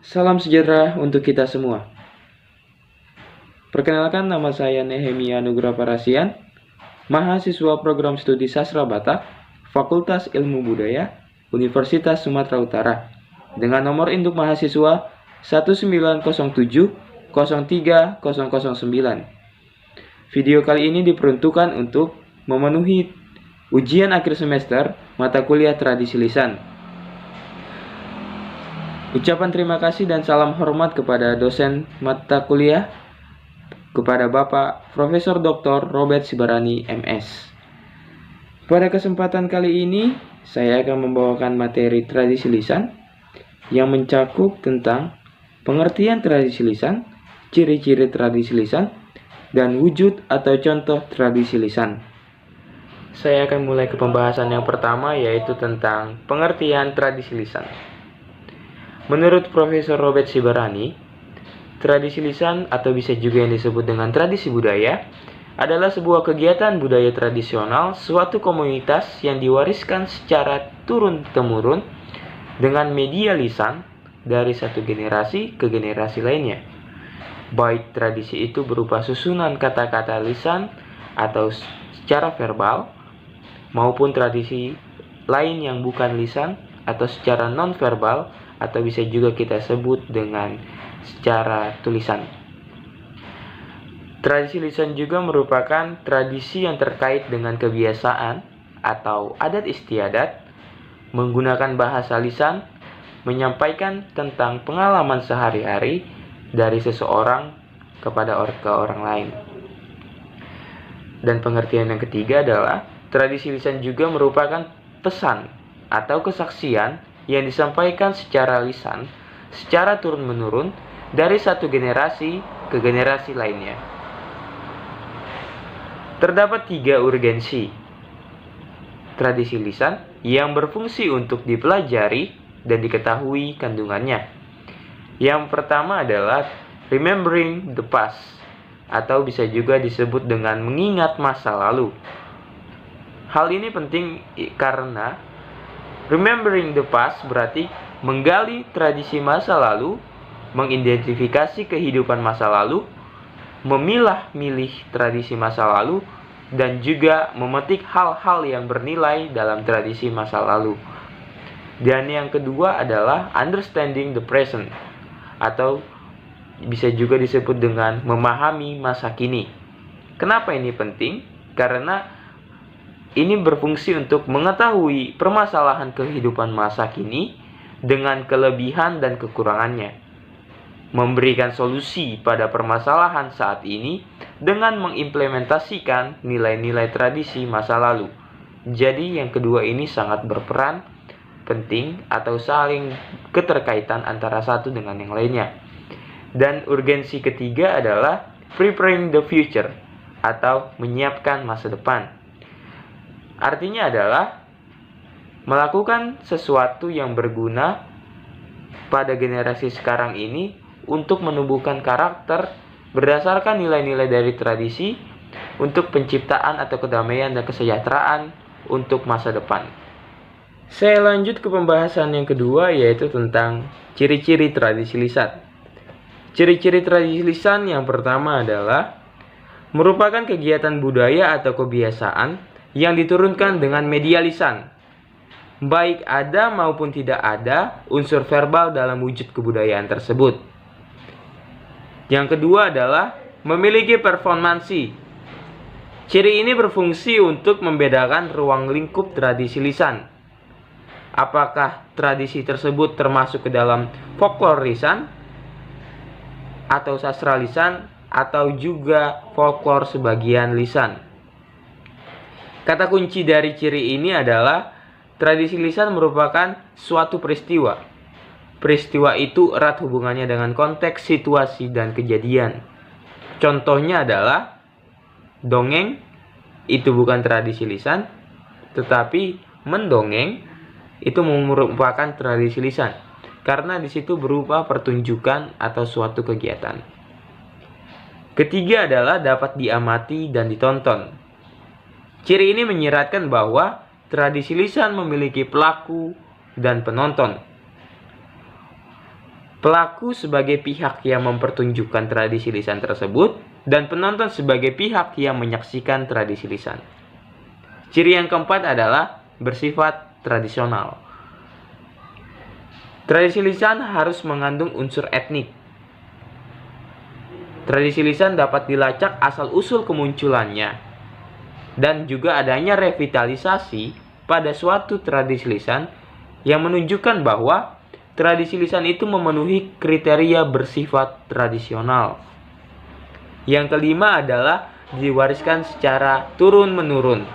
Salam sejahtera untuk kita semua. Perkenalkan, nama saya Nehemia Nugraha Parasian, mahasiswa program studi Sastra Batak, Fakultas Ilmu Budaya, Universitas Sumatera Utara, dengan nomor induk mahasiswa 190703009. Video kali ini diperuntukkan untuk memenuhi ujian akhir semester mata kuliah tradisi lisan. Ucapan terima kasih dan salam hormat kepada dosen mata kuliah, kepada Bapak Profesor Dr. Robert Sibarani, MS. Pada kesempatan kali ini, saya akan membawakan materi tradisi lisan yang mencakup tentang pengertian tradisi lisan, ciri-ciri tradisi lisan, dan wujud atau contoh tradisi lisan. Saya akan mulai ke pembahasan yang pertama, yaitu tentang pengertian tradisi lisan. Menurut Profesor Robert Sibarani, tradisi lisan atau bisa juga yang disebut dengan tradisi budaya adalah sebuah kegiatan budaya tradisional suatu komunitas yang diwariskan secara turun-temurun dengan media lisan dari satu generasi ke generasi lainnya. Baik tradisi itu berupa susunan kata-kata lisan atau secara verbal, maupun tradisi lain yang bukan lisan atau secara non-verbal, atau bisa juga kita sebut dengan secara tulisan. Tradisi lisan juga merupakan tradisi yang terkait dengan kebiasaan atau adat istiadat, menggunakan bahasa lisan, menyampaikan tentang pengalaman sehari-hari dari seseorang kepada orang lain. Dan pengertian yang ketiga adalah tradisi lisan juga merupakan pesan atau kesaksian yang disampaikan secara lisan, secara turun-menurun dari satu generasi ke generasi lainnya. Terdapat 3 urgensi tradisi lisan yang berfungsi untuk dipelajari dan diketahui kandungannya. Yang pertama adalah remembering the past, atau bisa juga disebut dengan mengingat masa lalu. Hal ini penting karena remembering the past berarti menggali tradisi masa lalu, mengidentifikasi kehidupan masa lalu, memilah-milih tradisi masa lalu, dan juga memetik hal-hal yang bernilai dalam tradisi masa lalu. Dan yang kedua adalah understanding the present, atau bisa juga disebut dengan memahami masa kini. Kenapa ini penting? Karena ini berfungsi untuk mengetahui permasalahan kehidupan masa kini dengan kelebihan dan kekurangannya, memberikan solusi pada permasalahan saat ini dengan mengimplementasikan nilai-nilai tradisi masa lalu. Jadi yang kedua ini sangat berperan penting atau saling keterkaitan antara satu dengan yang lainnya. Dan urgensi ketiga adalah preparing the future, atau menyiapkan masa depan. Artinya adalah melakukan sesuatu yang berguna pada generasi sekarang ini untuk menumbuhkan karakter berdasarkan nilai-nilai dari tradisi untuk penciptaan atau kedamaian dan kesejahteraan untuk masa depan. Saya lanjut ke pembahasan yang kedua, yaitu tentang ciri-ciri tradisi lisan. Ciri-ciri tradisi lisan yang pertama adalah merupakan kegiatan budaya atau kebiasaan yang diturunkan dengan media lisan, baik ada maupun tidak ada unsur verbal dalam wujud kebudayaan tersebut. Yang kedua adalah memiliki performansi. Ciri ini berfungsi untuk membedakan ruang lingkup tradisi lisan. Apakah tradisi tersebut termasuk ke dalam folklore lisan, atau sastra lisan, atau juga folklore sebagian lisan. Kata kunci dari ciri ini adalah tradisi lisan merupakan suatu peristiwa. Peristiwa itu erat hubungannya dengan konteks, situasi, dan kejadian. Contohnya adalah dongeng, itu bukan tradisi lisan, tetapi mendongeng itu merupakan tradisi lisan, karena di situ berupa pertunjukan atau suatu kegiatan. Ketiga adalah dapat diamati dan ditonton. Ciri ini menyiratkan bahwa tradisi lisan memiliki pelaku dan penonton. pelaku sebagai pihak yang mempertunjukkan tradisi lisan tersebut, dan penonton sebagai pihak yang menyaksikan tradisi lisan. Ciri yang keempat adalah bersifat tradisional. Tradisi lisan harus mengandung unsur etnik. Tradisi lisan dapat dilacak asal-usul kemunculannya, dan juga adanya revitalisasi pada suatu tradisi lisan yang menunjukkan bahwa tradisi lisan itu memenuhi kriteria bersifat tradisional. Yang kelima adalah diwariskan secara turun-menurun.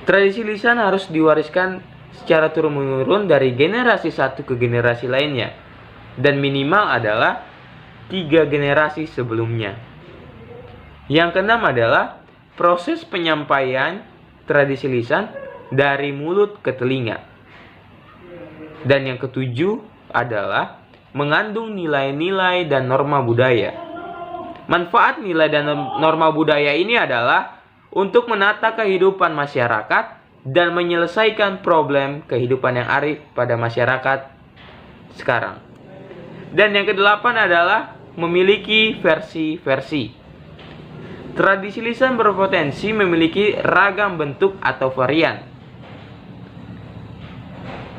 Tradisi lisan harus diwariskan secara turun-menurun dari generasi satu ke generasi lainnya, dan minimal adalah 3 generasi sebelumnya. Yang keenam adalah proses penyampaian tradisi lisan dari mulut ke telinga. Dan yang ketujuh adalah mengandung nilai-nilai dan norma budaya. Manfaat nilai dan norma budaya ini adalah untuk menata kehidupan masyarakat dan menyelesaikan problem kehidupan yang arif pada masyarakat sekarang. Dan yang kedelapan adalah memiliki versi-versi. Tradisi lisan berpotensi memiliki ragam bentuk atau varian.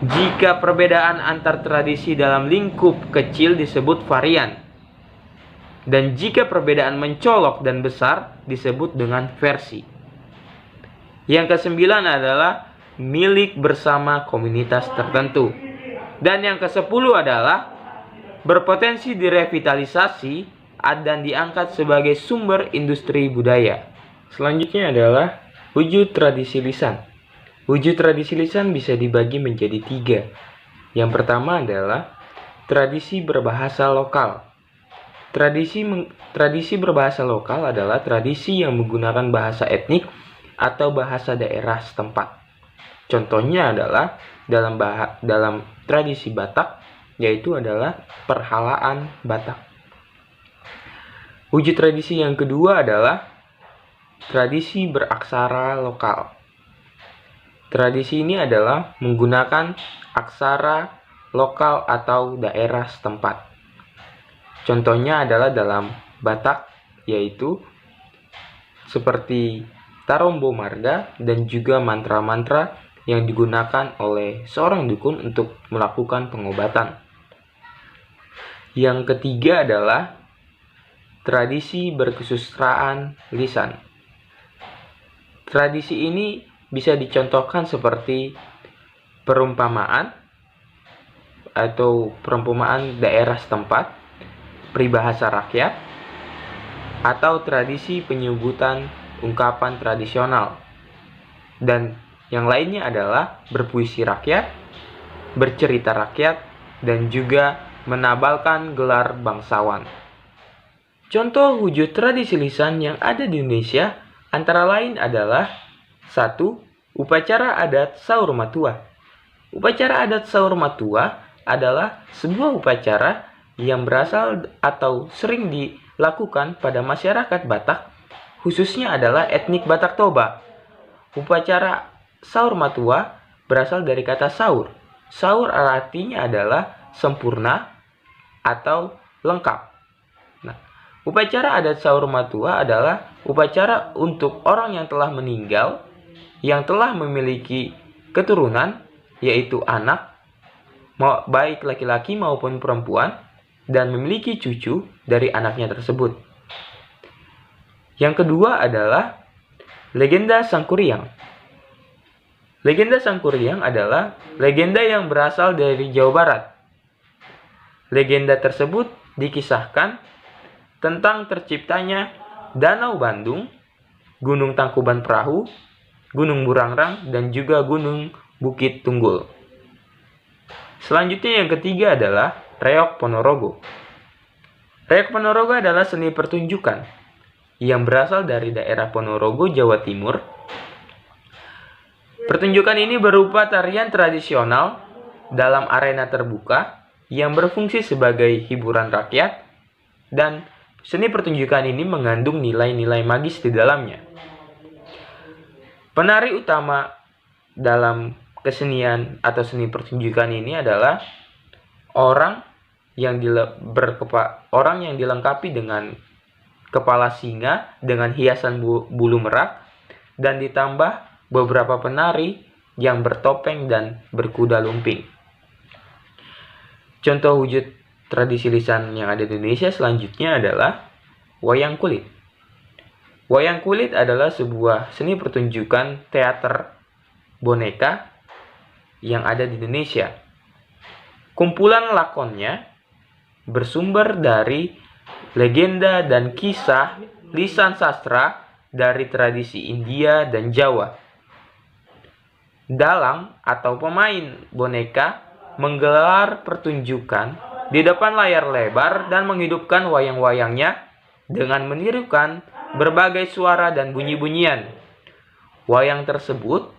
Jika perbedaan antar tradisi dalam lingkup kecil disebut varian, dan jika perbedaan mencolok dan besar disebut dengan versi. Yang kesembilan adalah milik bersama komunitas tertentu. Dan yang ke-10 adalah berpotensi direvitalisasi dan diangkat sebagai sumber industri budaya. Selanjutnya adalah wujud tradisi lisan. Wujud tradisi lisan bisa dibagi menjadi 3. Yang pertama adalah tradisi berbahasa lokal. Tradisi berbahasa lokal adalah tradisi yang menggunakan bahasa etnik atau bahasa daerah setempat. Contohnya adalah dalam tradisi Batak, yaitu adalah perhalaan Batak. Wujud tradisi yang kedua adalah tradisi beraksara lokal. Tradisi ini adalah menggunakan aksara lokal atau daerah setempat. Contohnya adalah dalam Batak, yaitu seperti Tarombo Marga dan juga mantra-mantra yang digunakan oleh seorang dukun untuk melakukan pengobatan. Yang ketiga adalah tradisi berkesusastraan lisan. Tradisi ini bisa dicontohkan seperti perumpamaan atau perumpamaan daerah setempat, peribahasa rakyat, atau tradisi penyebutan ungkapan tradisional. Dan yang lainnya adalah berpuisi rakyat, bercerita rakyat, dan juga menabalkan gelar bangsawan. Contoh wujud tradisi lisan yang ada di Indonesia antara lain adalah 1. Upacara adat Saur Matua. Upacara adat Saur Matua adalah sebuah upacara yang berasal atau sering dilakukan pada masyarakat Batak, khususnya adalah etnik Batak Toba. Upacara Saur Matua berasal dari kata saur. Saur artinya adalah sempurna atau lengkap. Nah, upacara adat Saur Matua adalah upacara untuk orang yang telah meninggal, yang telah memiliki keturunan, yaitu anak, baik laki-laki maupun perempuan, dan memiliki cucu dari anaknya tersebut. Yang kedua adalah legenda Sangkuriang. Legenda Sangkuriang adalah legenda yang berasal dari Jawa Barat. Legenda tersebut dikisahkan tentang terciptanya Danau Bandung, Gunung Tangkuban Perahu, Gunung Burangrang, dan juga Gunung Bukit Tunggul. Selanjutnya yang ketiga adalah Reok Ponorogo. Reok Ponorogo adalah seni pertunjukan yang berasal dari daerah Ponorogo, Jawa Timur. Pertunjukan ini berupa tarian tradisional dalam arena terbuka yang berfungsi sebagai hiburan rakyat, dan seni pertunjukan ini mengandung nilai-nilai magis di dalamnya. Penari utama dalam kesenian atau seni pertunjukan ini adalah orang orang yang dilengkapi dengan kepala singa dengan hiasan bulu merak, dan ditambah beberapa penari yang bertopeng dan berkuda lumping. Contoh wujud tradisi lisan yang ada di Indonesia selanjutnya adalah wayang kulit. Wayang kulit adalah sebuah seni pertunjukan teater boneka yang ada di Indonesia. Kumpulan lakonnya bersumber dari legenda dan kisah lisan sastra dari tradisi India dan Jawa. Dalang atau pemain boneka menggelar pertunjukan di depan layar lebar dan menghidupkan wayang-wayangnya dengan menirukan berbagai suara dan bunyi-bunyian. Wayang tersebut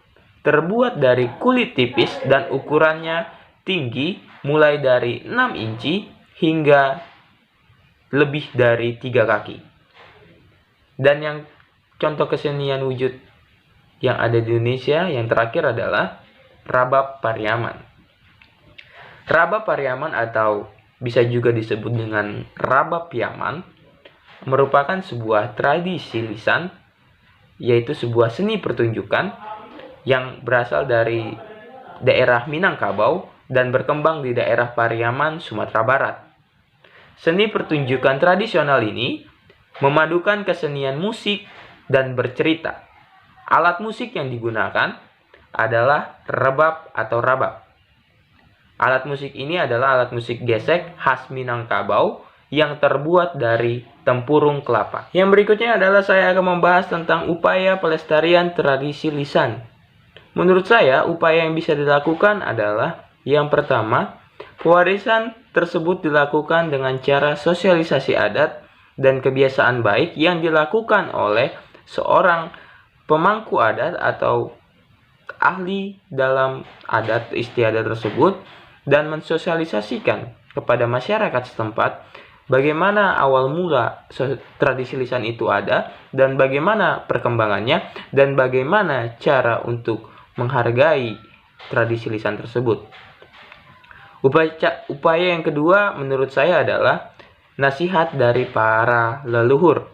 terbuat dari kulit tipis dan ukurannya tinggi mulai dari 6 inci hingga lebih dari 3 kaki. Dan yang contoh kesenian wujud yang ada di Indonesia yang terakhir adalah Rabab Pariaman. Rabab Pariaman atau bisa juga disebut dengan Rabab Piaman merupakan sebuah tradisi lisan, yaitu sebuah seni pertunjukan yang berasal dari daerah Minangkabau dan berkembang di daerah Pariaman, Sumatera Barat. Seni pertunjukan tradisional ini memadukan kesenian musik dan bercerita. Alat musik yang digunakan adalah rebab atau rabab. Alat musik ini adalah alat musik gesek khas Minangkabau yang terbuat dari tempurung kelapa. Yang berikutnya adalah saya akan membahas tentang upaya pelestarian tradisi lisan. Menurut saya, upaya yang bisa dilakukan adalah yang pertama, pewarisan tersebut dilakukan dengan cara sosialisasi adat dan kebiasaan baik yang dilakukan oleh seorang pemangku adat atau ahli dalam adat istiadat tersebut, dan mensosialisasikan kepada masyarakat setempat bagaimana awal mula tradisi lisan itu ada, dan bagaimana perkembangannya, dan bagaimana cara untuk menghargai tradisi lisan tersebut. Upaya yang kedua menurut saya adalah nasihat dari para leluhur.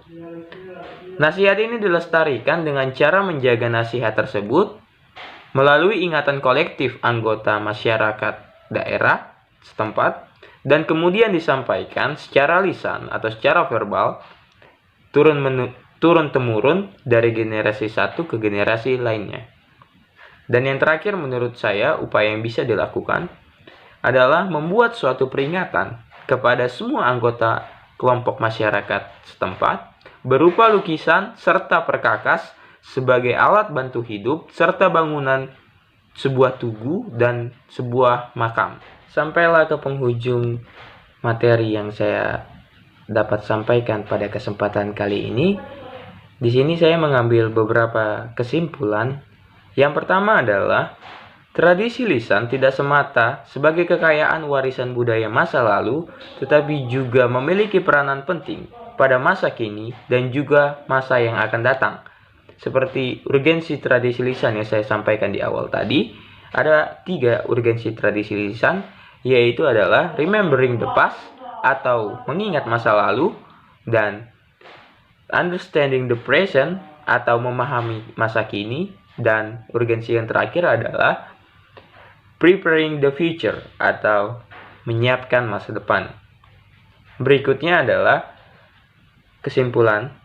Nasihat ini dilestarikan dengan cara menjaga nasihat tersebut melalui ingatan kolektif anggota masyarakat daerah setempat, dan kemudian disampaikan secara lisan atau secara verbal turun-temurun dari generasi satu ke generasi lainnya. Dan yang terakhir menurut saya, upaya yang bisa dilakukan adalah membuat suatu peringatan kepada semua anggota kelompok masyarakat setempat berupa lukisan serta perkakas sebagai alat bantu hidup serta bangunan sebuah tugu dan sebuah makam. Sampailah ke penghujung materi yang saya dapat sampaikan pada kesempatan kali ini. Di sini saya mengambil beberapa kesimpulan. Yang pertama adalah tradisi lisan tidak semata sebagai kekayaan warisan budaya masa lalu, tetapi juga memiliki peranan penting pada masa kini dan juga masa yang akan datang. Seperti urgensi tradisi lisan yang saya sampaikan di awal tadi, ada 3 urgensi tradisi lisan, yaitu adalah remembering the past atau mengingat masa lalu, dan understanding the present atau memahami masa kini, dan urgensi yang terakhir adalah preparing the future atau menyiapkan masa depan. Berikutnya adalah kesimpulan.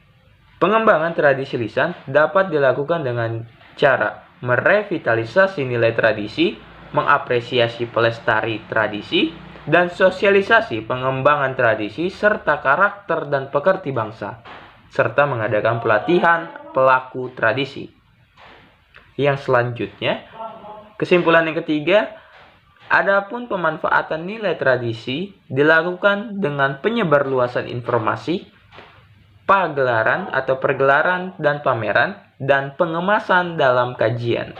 Pengembangan tradisi lisan dapat dilakukan dengan cara merevitalisasi nilai tradisi, mengapresiasi pelestari tradisi, dan sosialisasi pengembangan tradisi serta karakter dan pekerti bangsa, serta mengadakan pelatihan pelaku tradisi. Yang selanjutnya, kesimpulan yang ketiga, adapun pemanfaatan nilai tradisi dilakukan dengan penyebarluasan informasi, pagelaran atau pergelaran dan pameran, dan pengemasan dalam kajian.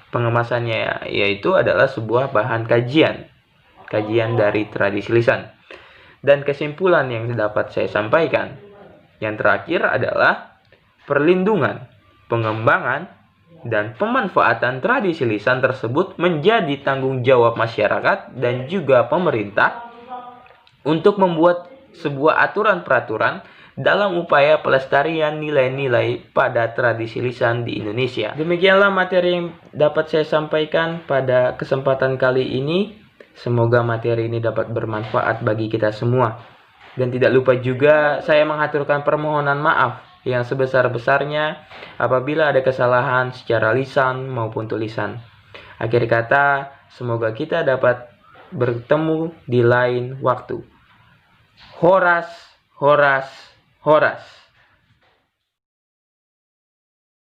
Pengemasannya yaitu adalah sebuah bahan kajian dari tradisi lisan. Dan kesimpulan yang dapat saya sampaikan yang terakhir adalah perlindungan, pengembangan, dan pemanfaatan tradisi lisan tersebut menjadi tanggung jawab masyarakat dan juga pemerintah untuk membuat sebuah aturan-peraturan dalam upaya pelestarian nilai-nilai pada tradisi lisan di Indonesia. Demikianlah materi yang dapat saya sampaikan pada kesempatan kali ini. Semoga materi ini dapat bermanfaat bagi kita semua. Dan tidak lupa juga saya mengaturkan permohonan maaf yang sebesar-besarnya apabila ada kesalahan secara lisan maupun tulisan. Akhir kata, semoga kita dapat bertemu di lain waktu. Horas, horas, horas.